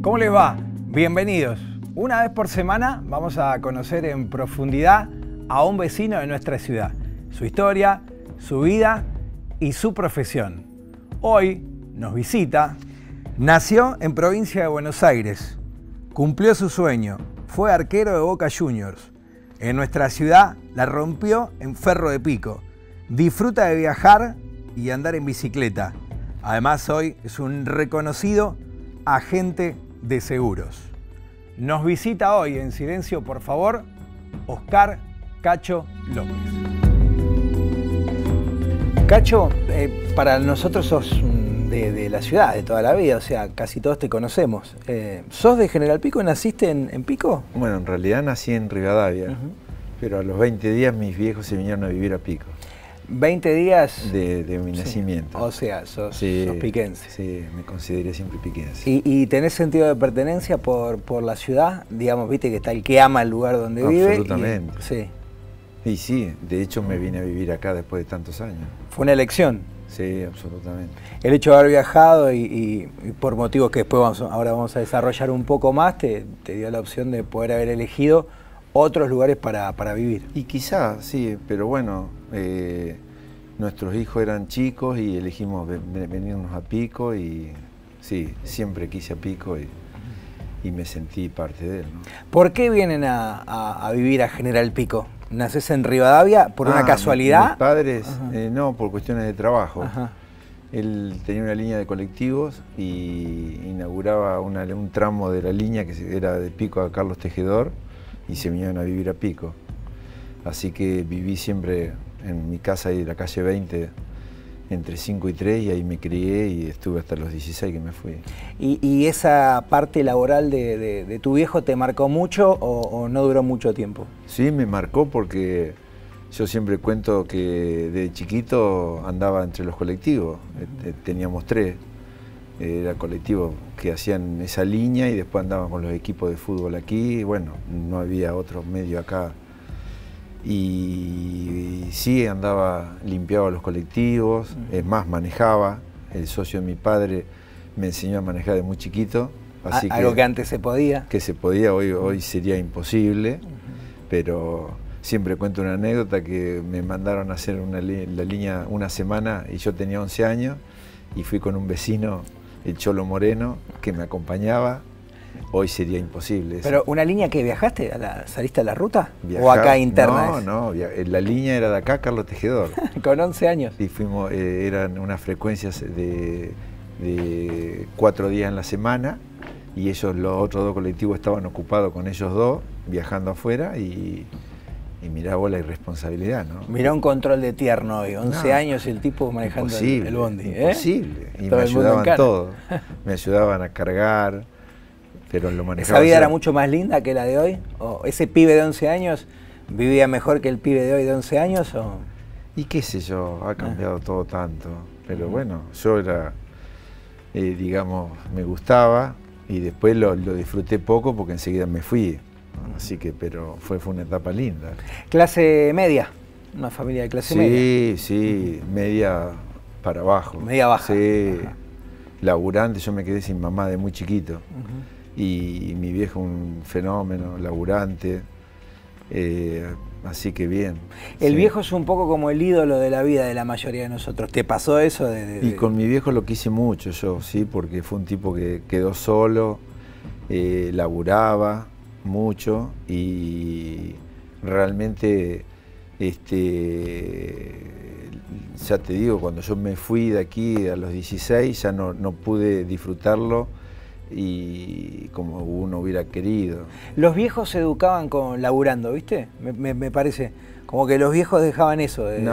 ¿Cómo les va? Bienvenidos. Una vez por semana vamos a conocer en profundidad a un vecino de nuestra ciudad, su historia, su vida y su profesión. Hoy nos visita. Nació en provincia de Buenos Aires, cumplió su sueño, fue arquero de Boca Juniors. En nuestra ciudad la rompió en Ferro de Pico. Disfruta de viajar y andar en bicicleta. Además hoy es un reconocido agente de seguros. Nos visita hoy en Silencio, por favor, Oscar Cacho López. Cacho, para nosotros sos de la ciudad, de toda la vida, o sea, casi todos te conocemos. ¿Sos de General Pico? ¿Naciste en Pico? Bueno, en realidad nací en Rivadavia, pero a los 20 días mis viejos se vinieron a vivir a Pico. 20 días de mi nacimiento. O sea, sos piquense. Sí, me consideré siempre piquense. ¿Y tenés sentido de pertenencia por la ciudad? Digamos, viste que está el que ama el lugar donde vive. Absolutamente. Sí. Y sí, de hecho me vine a vivir acá después de tantos años. ¿Fue una elección? Sí, absolutamente. El hecho de haber viajado y por motivos que después ahora vamos a desarrollar un poco más, te dio la opción de poder haber elegido otros lugares para vivir. Y quizás, sí, pero bueno, nuestros hijos eran chicos y elegimos venirnos a Pico y sí, siempre quise a Pico y me sentí parte de él, ¿no? ¿Por qué vienen a vivir a General Pico? ¿Nacés en Rivadavia por una casualidad? Mis padres, no, por cuestiones de trabajo. Ajá. Él tenía una línea de colectivos y inauguraba un tramo de la línea que era de Pico a Carlos Tejedor y se vinieron a vivir a Pico. Así que viví siempre en mi casa ahí de la calle 20, entre 5 y 3, y ahí me crié y estuve hasta los 16 que me fui. ¿Y esa parte laboral de tu viejo te marcó mucho o no duró mucho tiempo? Sí, me marcó porque yo siempre cuento que de chiquito andaba entre los colectivos, teníamos 3. Era colectivos que hacían esa línea y después andaban con los equipos de fútbol aquí, bueno, no había otro medio acá. Y sí, limpiaba los colectivos, es más, manejaba. El socio de mi padre me enseñó a manejar de muy chiquito. Así algo que antes se podía. Que se podía, hoy sería imposible, pero siempre cuento una anécdota que me mandaron a hacer la línea una semana y yo tenía 11 años y fui con un vecino, el Cholo Moreno, que me acompañaba. Hoy sería imposible eso. ¿Pero una línea que viajaste? ¿Saliste a la ruta? ¿O acá interna? No, la línea era de acá, Carlos Tejedor. Con 11 años. Y fuimos, eran unas frecuencias de 4 días en la semana y ellos, los otros 2 colectivos estaban ocupados con ellos 2, viajando afuera y mirá vos la irresponsabilidad, ¿no? Mirá un control de tierno hoy, 11 años y el tipo manejando el bondi. Imposible, y me ayudaban todos, me ayudaban a cargar. Pero lo manejaba. ¿Esa vida era mucho más linda que la de hoy? ¿O ese pibe de 11 años vivía mejor que el pibe de hoy de 11 años? ¿O? Y qué sé yo, ha cambiado todo tanto. Pero bueno, yo era, digamos, me gustaba y después lo disfruté poco porque enseguida me fui. Así que, pero fue una etapa linda. ¿Clase media? ¿Una familia de clase media? Sí, media para abajo. Media baja. Sí, laburante, yo me quedé sin mamá de muy chiquito. Y mi viejo un fenómeno, laburante, así que bien. El viejo es un poco como el ídolo de la vida de la mayoría de nosotros. ¿Te pasó eso? Y con mi viejo lo quise mucho yo, sí, porque fue un tipo que quedó solo, laburaba mucho y realmente, ya te digo, cuando yo me fui de aquí a los 16 ya no pude disfrutarlo y como uno hubiera querido. Los viejos se educaban laburando, ¿viste? Me parece. Como que los viejos dejaban eso, de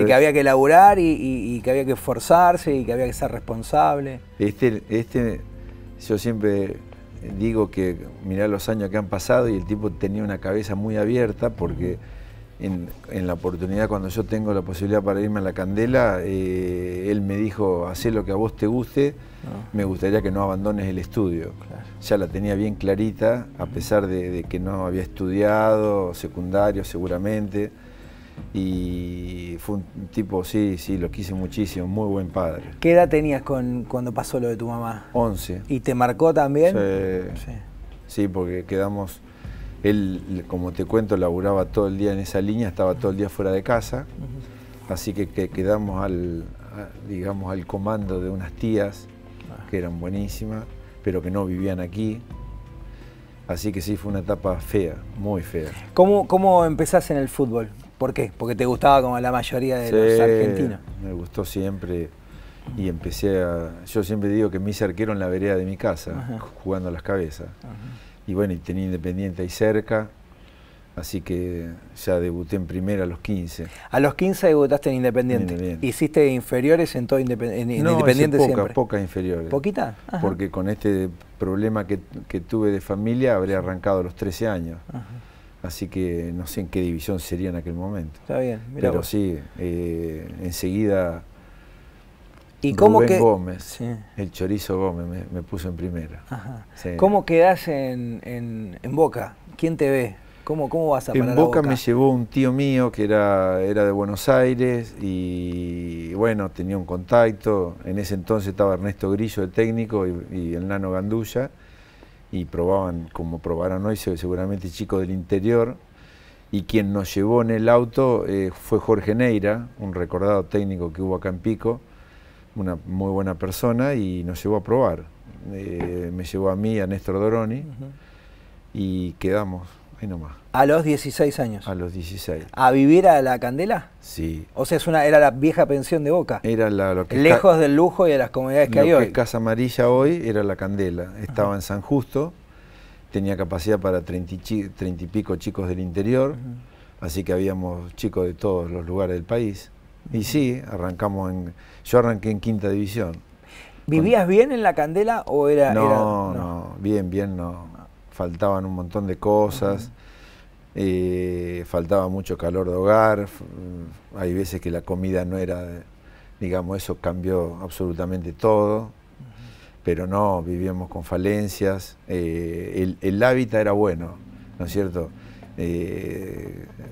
que había que laburar y que había que esforzarse y que había que ser responsable. Yo siempre digo que mirá los años que han pasado y el tipo tenía una cabeza muy abierta porque en la oportunidad, cuando yo tengo la posibilidad para irme a la Candela, él me dijo, hacé lo que a vos te guste, me gustaría que no abandones el estudio. Claro. Ya la tenía bien clarita, a pesar de que no había estudiado, secundario seguramente, Y fue un tipo, sí, lo quise muchísimo, muy buen padre. ¿Qué edad tenías cuando pasó lo de tu mamá? 11. ¿Y te marcó también? Sí, porque quedamos, él, como te cuento, laburaba todo el día en esa línea, estaba todo el día fuera de casa, así que quedamos digamos, al comando de unas tías que eran buenísimas, pero que no vivían aquí. Así que sí, fue una etapa fea, muy fea. ¿Cómo empezás en el fútbol? ¿Por qué? Porque te gustaba como la mayoría de los argentinos. Me gustó siempre y yo siempre digo que me hice arquero en la vereda de mi casa, jugando a las cabezas. Y bueno, y tenía Independiente ahí cerca, así que ya debuté en primera a los 15. A los 15 debutaste en Independiente. ¿Hiciste inferiores en todo Independiente siempre? Pocas inferiores. ¿Poquita? Porque con este problema que tuve de familia habré arrancado a los 13 años. Así que no sé en qué división sería en aquel momento. Está bien, mirá pero vos. Sí, enseguida ¿Y cómo Rubén Gómez, sí. El Chorizo Gómez, me puso en primera. Sí. ¿Cómo quedás en Boca? ¿Quién te ve? ¿Cómo vas a parar a Boca? Boca? Me llevó un tío mío que era de Buenos Aires y bueno, tenía un contacto. En ese entonces estaba Ernesto Grillo, el técnico, y el Nano Gandulla. Y probaban, como probarán hoy, seguramente chicos del interior, y quien nos llevó en el auto fue Jorge Neira, un recordado técnico que hubo acá en Pico, una muy buena persona, y nos llevó a probar. Me llevó a mí, a Néstor Doroni, y quedamos ahí nomás. ¿A los 16 años? A los 16. ¿A vivir a la Candela? Sí. O sea, era la vieja pensión de Boca. Era lo que lejos del lujo y de las comodidades que hay hoy. Lo que es Casa Amarilla hoy era la Candela. Estaba en San Justo, tenía capacidad para 30 y pico chicos del interior, así que habíamos chicos de todos los lugares del país. Y sí, yo arranqué en quinta división. ¿Vivías bien en la Candela o era...? No, bien no. Faltaban un montón de cosas. Faltaba mucho calor de hogar, hay veces que la comida no era, digamos, eso cambió absolutamente todo, pero no, vivíamos con falencias, el hábitat era bueno, ¿no es cierto?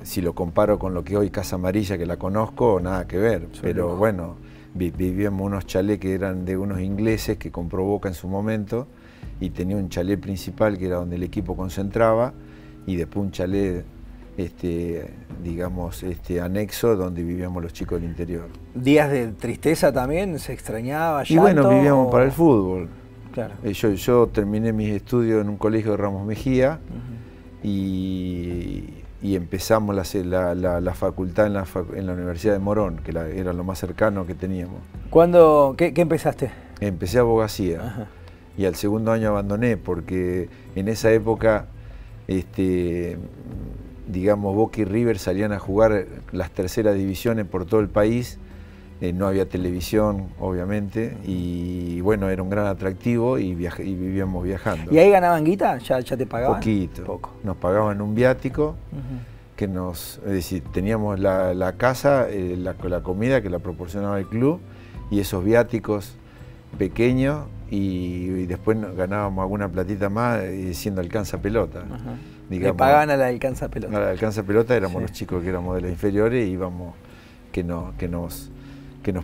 Si lo comparo con lo que hoy Casa Amarilla, que la conozco, nada que ver, pero bueno, vivíamos unos chalés que eran de unos ingleses que compró Boca en su momento, y tenía un chalet principal que era donde el equipo concentraba, y después un chalet, digamos, anexo donde vivíamos los chicos del interior. ¿Días de tristeza también? ¿Se extrañaba? Y bueno, vivíamos para el fútbol. Claro. Yo terminé mis estudios en un colegio de Ramos Mejía y empezamos la facultad en la Universidad de Morón, que era lo más cercano que teníamos. ¿Qué empezaste? Empecé abogacía y al segundo año abandoné porque en esa época digamos, Boca y River salían a jugar las terceras divisiones por todo el país, no había televisión, obviamente, y bueno, era un gran atractivo y vivíamos viajando. ¿Y ahí ganaban guita? ¿Ya te pagaban? Poquito. Poco. Nos pagaban un viático, que es decir, teníamos la casa, la comida que la proporcionaba el club, y esos viáticos pequeños, y después ganábamos alguna platita más siendo alcanza pelota. Digamos, le pagaban a la alcanza pelota. A la alcanza pelota éramos los chicos que éramos de las inferiores y íbamos, que nos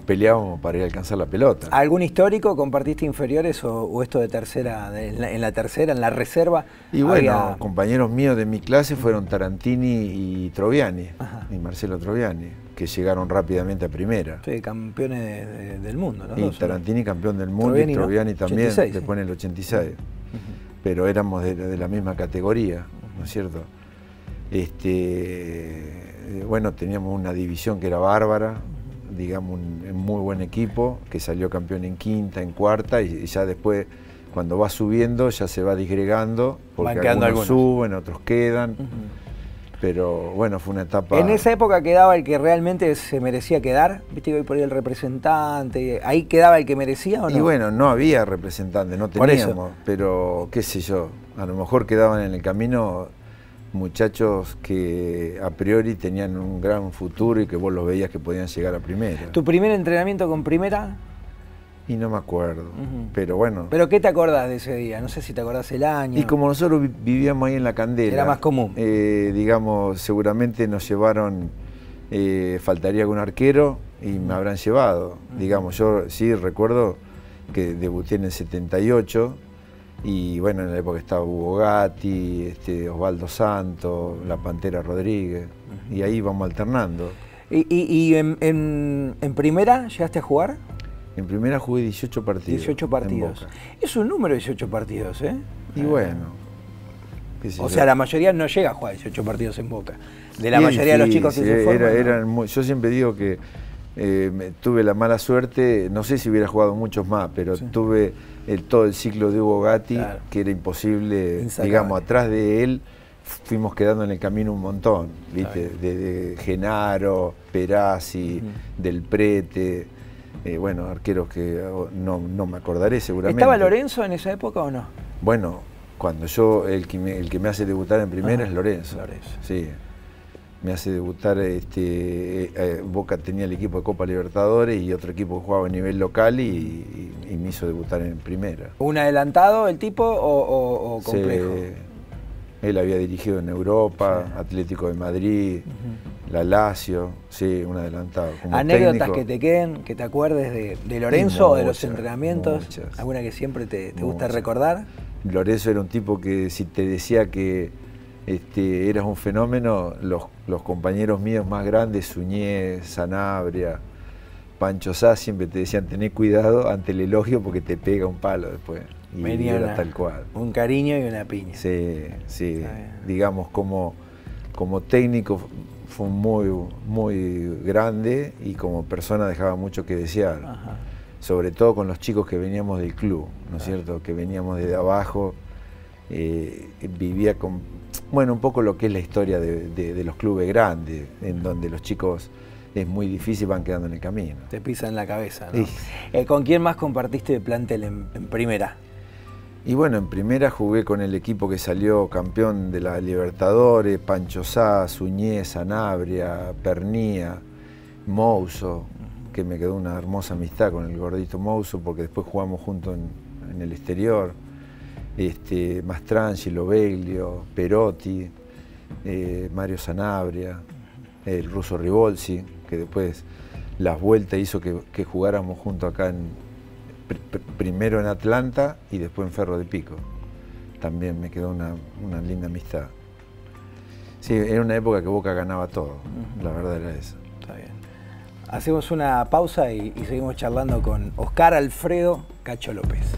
peleábamos para ir a alcanzar la pelota. ¿Algún histórico compartiste inferiores o esto de tercera, en la tercera, en la reserva? Y bueno, compañeros míos de mi clase fueron Tarantini y Troviani, y Marcelo Troviani, que llegaron rápidamente a primera. Sí, campeones del mundo, ¿no? Y Tarantini campeón del mundo, y Troviani también, 86, después en el 86. Pero éramos de la misma categoría, ¿no es cierto? Bueno, teníamos una división que era bárbara, digamos, un muy buen equipo, que salió campeón en quinta, en cuarta, y ya después, cuando va subiendo, ya se va disgregando, porque algunos suben, otros quedan. Pero bueno, fue una etapa... En esa época quedaba el que realmente se merecía quedar, viste que hoy por ahí el representante, ¿ahí quedaba el que merecía o no? Y bueno, no había representante, no teníamos, pero qué sé yo, a lo mejor quedaban en el camino muchachos que a priori tenían un gran futuro y que vos los veías que podían llegar a primera. ¿Tu primer entrenamiento con primera? Y no me acuerdo, pero bueno. ¿Pero qué te acordás de ese día? No sé si te acordás el año. Y como nosotros vivíamos ahí en la Candela. Era más común. Digamos, seguramente nos llevaron faltaría algún arquero y me habrán llevado. Digamos, yo sí recuerdo que debuté en el 78 y bueno, en la época estaba Hugo Gatti, Osvaldo Santos, La Pantera Rodríguez, y ahí vamos alternando. ¿Y en primera llegaste a jugar? En primera jugué 18 partidos. 18 partidos. Es un número 18 partidos, ¿eh? Y bueno. O sea, la mayoría no llega a jugar 18 partidos en Boca. De la mayoría de los chicos que se forman. Yo siempre digo que tuve la mala suerte, no sé si hubiera jugado muchos más, pero tuve todo el ciclo de Hugo Gatti, que era imposible, digamos, atrás de él fuimos quedando en el camino un montón, ¿viste? De Genaro, Perazzi, Del Prete, bueno, arqueros que no me acordaré seguramente. ¿Estaba Lorenzo en esa época o no? Bueno, cuando yo, el que me hace debutar en primera es Lorenzo. Sí. Me hace debutar, Boca tenía el equipo de Copa Libertadores y otro equipo que jugaba a nivel local y me hizo debutar en primera. ¿Un adelantado el tipo o complejo? Él había dirigido en Europa, Atlético de Madrid, la Lazio, sí, un adelantado. Como ¿anécdotas técnico, que te queden, que te acuerdes de Lorenzo o de los entrenamientos? Muchas. ¿Alguna que siempre te gusta recordar? Lorenzo era un tipo que si te decía que eras un fenómeno, los compañeros míos más grandes, Suñé, Sanabria, Pancho Sá, siempre te decían tené cuidado ante el elogio porque te pega un palo después. Y era tal cual. Un cariño y una piña. Sí, sí. Digamos, como técnico fue muy grande y como persona dejaba mucho que desear. Sobre todo con los chicos que veníamos del club, ¿no es cierto? Que veníamos desde abajo, vivía con, bueno, un poco lo que es la historia de los clubes grandes, en donde los chicos es muy difícil, van quedando en el camino. Te pisan la cabeza, ¿no? ¿Con quién más compartiste de plantel en primera? Y bueno, en primera jugué con el equipo que salió campeón de la Libertadores, Pancho Sá, Suñé, Sanabria, Pernía, Mouso, que me quedó una hermosa amistad con el gordito Mouso, porque después jugamos juntos en el exterior, Mastrangi, Lobeglio, Perotti, Mario Sanabria, el ruso Ribolsi, que después las vueltas hizo que jugáramos juntos acá primero en Atlanta y después en Ferro de Pico. También me quedó una linda amistad. Sí, era una época que Boca ganaba todo, la verdad era eso. Está bien. Hacemos una pausa y seguimos charlando con Oscar Alfredo Cacho López.